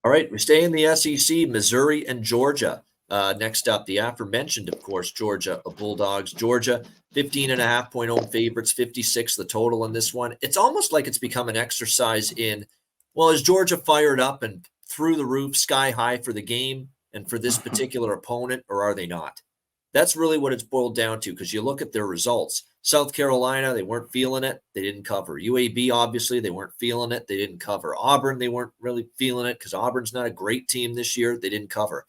All right, we stay in the SEC, Missouri and Georgia. Next up, the aforementioned, of course, Georgia Bulldogs. Georgia, 15.5-point home favorites, 56 the total in this one. It's almost like it's become an exercise in, well, is Georgia fired up and through the roof, sky high for the game and for this particular opponent, or are they not? That's really what it's boiled down to, because you look at their results. South Carolina, they weren't feeling it. They didn't cover. UAB, obviously, they weren't feeling it. They didn't cover. Auburn, they weren't really feeling it because Auburn's not a great team this year. They didn't cover.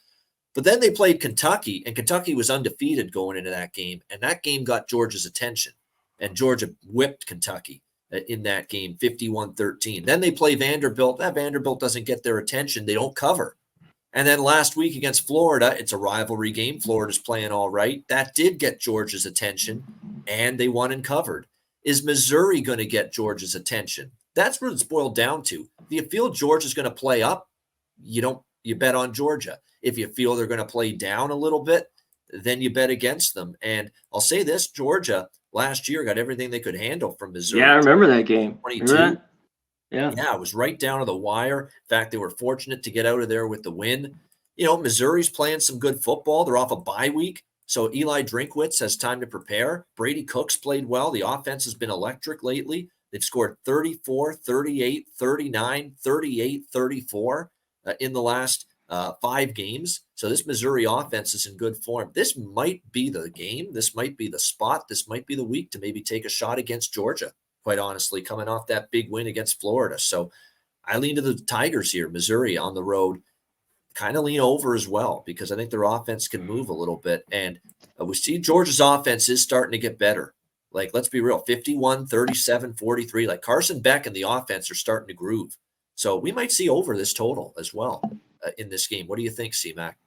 But then they played Kentucky, and Kentucky was undefeated going into that game, and that game got Georgia's attention. And Georgia whipped Kentucky in that game, 51-13. Then they play Vanderbilt. That Vanderbilt doesn't get their attention. They don't cover. And then last week against Florida, it's a rivalry game. Florida's playing all right. That did get Georgia's attention, and they won and covered. Is Missouri going to get Georgia's attention? That's what it's boiled down to. If you feel Georgia's going to play up, you bet on Georgia. If you feel they're going to play down a little bit, then you bet against them. And I'll say this, Georgia last year got everything they could handle from Missouri. Yeah, I remember that game. 22. Yeah, it was right down to the wire. In fact, they were fortunate to get out of there with the win. Missouri's playing some good football. They're off a bye week, so Eli Drinkwitz has time to prepare. Brady Cook's played well. The offense has been electric lately. They've scored 34, 38, 39, 38, 34 in the last 5 games. So this Missouri offense is in good form. This might be the game. This might be the spot. This might be the week to maybe take a shot against Georgia, quite honestly, coming off that big win against Florida. So I lean to the Tigers here. Missouri on the road, kind of lean over as well, because I think their offense can move a little bit. And we see Georgia's offense is starting to get better. Like, let's be real, 51, 37, 43. Like Carson Beck and the offense are starting to groove. So we might see over this total as well in this game. What do you think, C-Mac?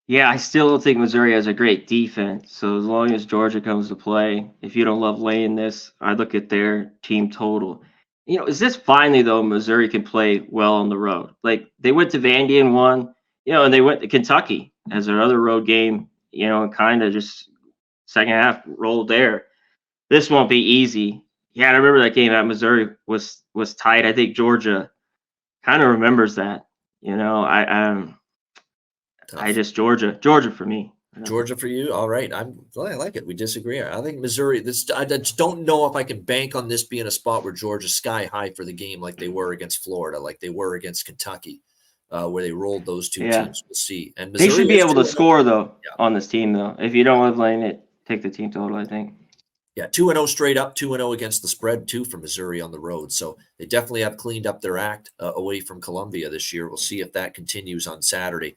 Yeah, I still don't think Missouri has a great defense. So as long as Georgia comes to play, if you don't love laying this, I look at their team total. Is this finally, though, Missouri can play well on the road? Like, they went to Vandy and won, and they went to Kentucky as their other road game, and kind of just second half rolled there. This won't be easy. Yeah, I remember that game at Missouri was tight. I think Georgia kind of remembers that. I just Georgia for me. Georgia for you? All right. I like it. We disagree. I think Missouri, I just don't know if I can bank on this being a spot where Georgia's sky high for the game like they were against Florida, like they were against Kentucky, where they rolled those two teams. We'll see. And Missouri, they should be able to score, though, on this team, though. If you don't love laying it, take the team total, I think. Yeah, 2-0 straight up, 2-0 against the spread, too, for Missouri on the road. So they definitely have cleaned up their act away from Columbia this year. We'll see if that continues on Saturday.